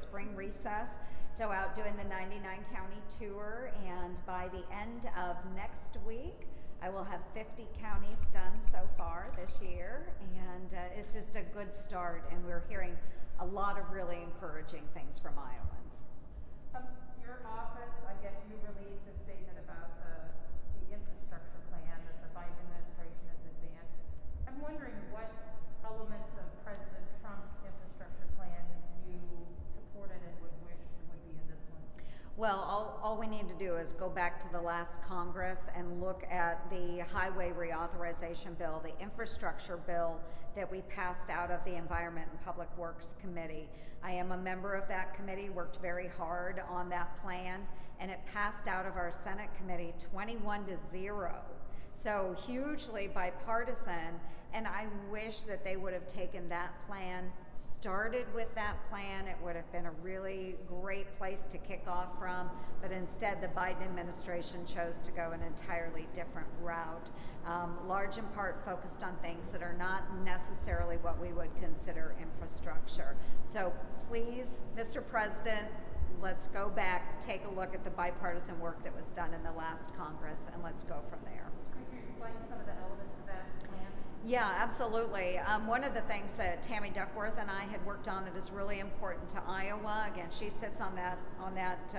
spring recess. So out doing the 99 county tour, and by the end of next week, I will have 50 counties done so far this year, and it's just a good start, and we're hearing a lot of really encouraging things from Iowans. Your office, I guess you released a statement about the infrastructure plan that the Biden administration has advanced. I'm wondering what elements of President Trump's infrastructure plan you supported and would wish would be in this one. Well, all we need to do is go back to the last Congress and look at the highway reauthorization bill, the infrastructure bill that we passed out of the Environment and Public Works Committee. I am a member of that committee, worked very hard on that plan, and it passed out of our Senate committee 21-0. So hugely bipartisan, and I wish that they would have taken that plan, started with that plan. It would have been a really great place to kick off from, but instead the Biden administration chose to go an entirely different route, large in part focused on things that are not necessarily what we would consider infrastructure. So please, Mr. President, let's go back, take a look at the bipartisan work that was done in the last Congress, and let's go from there. Could you explain some of the elements of that plan? Yeah, absolutely. One of the things that Tammy Duckworth and I had worked on that is really important to Iowa, again, she sits on that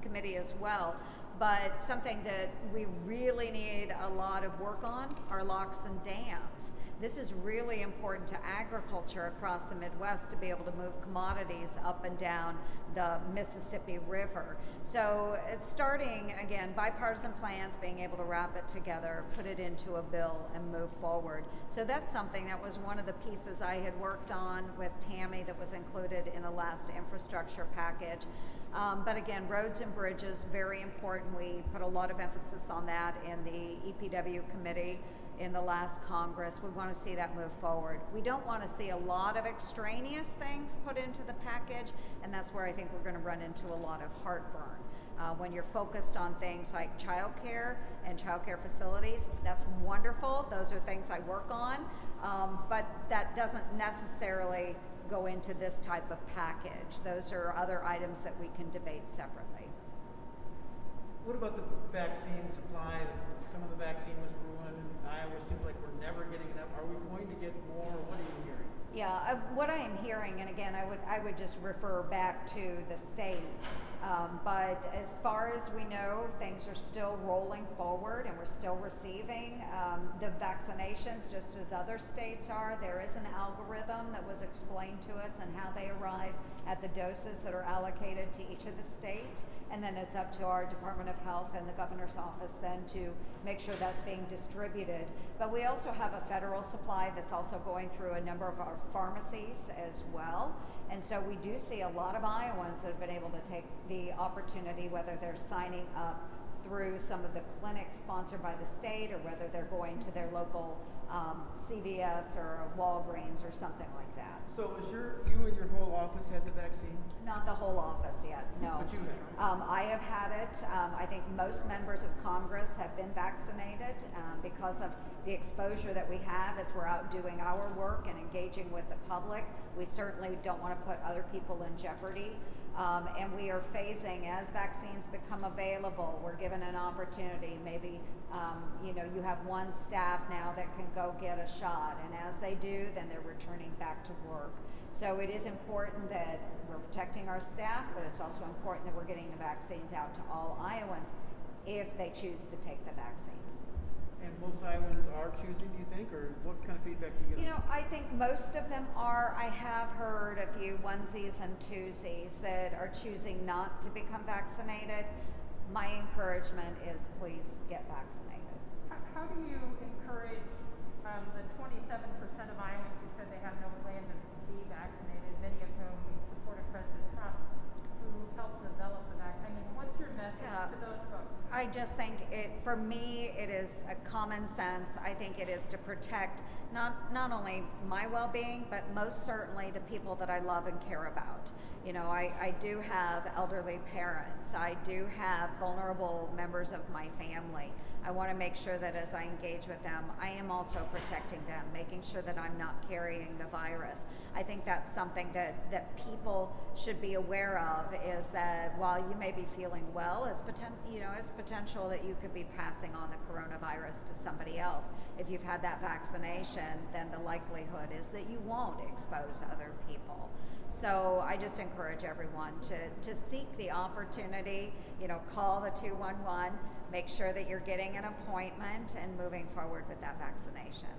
committee as well, but something that we really need a lot of work on are locks and dams. This is really important to agriculture across the Midwest to be able to move commodities up and down the Mississippi River. So it's starting, again, bipartisan plans, being able to wrap it together, put it into a bill and move forward. So that's something that was one of the pieces I had worked on with Tammy that was included in the last infrastructure package. But again, roads and bridges, very important. We put a lot of emphasis on that in the EPW committee in the last Congress. We want to see that move forward. We don't want to see a lot of extraneous things put into the package, and that's where I think we're going to run into a lot of heartburn. When you're focused on things like childcare and childcare facilities, that's wonderful. Those are things I work on, but that doesn't necessarily go into this type of package. Those are other items that we can debate separately. What about the vaccine supply? Some of the vaccine was ruined. Iowa seems like we're never getting enough. Are we going to get more? What are you hearing? Yeah, what I am hearing, and again, I would just refer back to the state. But as far as we know, things are still rolling forward, and we're still receiving the vaccinations just as other states are. There is an algorithm that was explained to us and how they arrive at the doses that are allocated to each of the states. And then it's up to our Department of Health and the governor's office then to make sure that's being distributed. But we also have a federal supply that's also going through a number of our pharmacies as well. And so we do see a lot of Iowans that have been able to take the opportunity, whether they're signing up through some of the clinics sponsored by the state or whether they're going to their local CVS or Walgreens or something like that. So is you and your whole office had the vaccine? Not the whole office yet, no. But you have. I have had it. I think most members of Congress have been vaccinated because of the exposure that we have as we're out doing our work and engaging with the public. We certainly don't want to put other people in jeopardy. And we are phasing as vaccines become available. We're given an opportunity. Maybe you have one staff now that can go get a shot, and as they do, then they're returning back to work. So it is important that we're protecting our staff, but it's also important that we're getting the vaccines out to all Iowans if they choose to take the vaccine. And most Iowans are choosing, do you think, or what kind of feedback do you get? I think most of them are. I have heard a few onesies and twosies that are choosing not to become vaccinated. My encouragement is please get vaccinated. How do you encourage the 27% of Iowans who said they have no plan to be vaccinated, many of whom supported President Trump, who helped develop the vaccine? I mean, what's your message to those folks? I just think for me, it is a common sense. I think it is to protect not only my well-being, but most certainly the people that I love and care about. I do have elderly parents. I do have vulnerable members of my family. I want to make sure that as I engage with them, I am also protecting them, making sure that I'm not carrying the virus. I think that's something that people should be aware of, is that while you may be feeling well, it's potential that you could be passing on the coronavirus to somebody else. If you've had that vaccination, then the likelihood is that you won't expose other people. So I just encourage everyone to seek the opportunity, call the 211, make sure that you're getting an appointment and moving forward with that vaccination.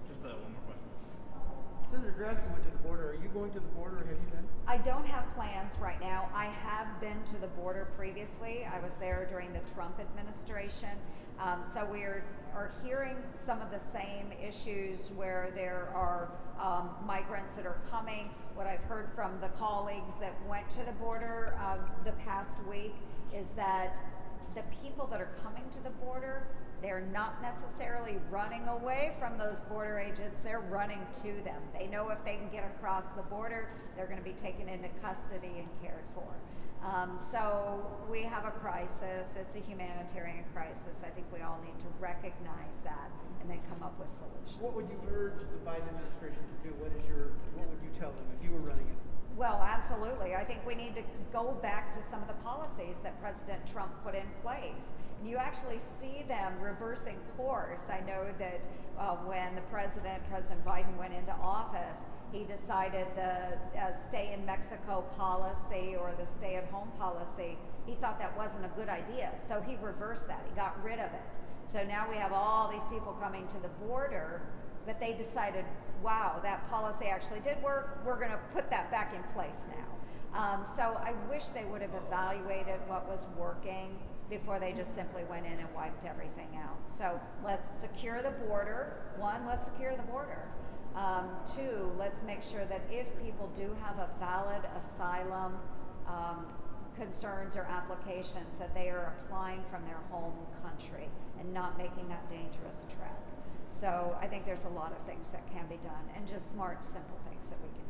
Just one more question. Senator Grassley went to the border. Are you going to the border? Have you been? I don't have plans right now. I have been to the border previously. I was there during the Trump administration. So we are hearing some of the same issues where there are migrants that are coming. What I've heard from the colleagues that went to the border the past week is that the people that are coming to the border, they're not necessarily running away from those border agents, they're running to them. They know if they can get across the border, they're going to be taken into custody and cared for. So we have a crisis. It's a humanitarian crisis. I think we all need to recognize that and then come up with solutions. What would you urge the Biden administration to do? What would you tell them if you were running it? Well, absolutely. I think we need to go back to some of the policies that President Trump put in place. You actually see them reversing course. I know that when President Biden went into office, he decided the stay in Mexico policy or the stay at home policy, he thought that wasn't a good idea. So he reversed that. He got rid of it. So now we have all these people coming to the border, but they decided, wow, that policy actually did work. We're going to put that back in place now. So I wish they would have evaluated what was working before they just simply went in and wiped everything out. So let's secure the border. One, let's secure the border. Two, let's make sure that if people do have a valid asylum concerns or applications, that they are applying from their home country and not making that dangerous trek. So I think there's a lot of things that can be done, and just smart, simple things that we can do.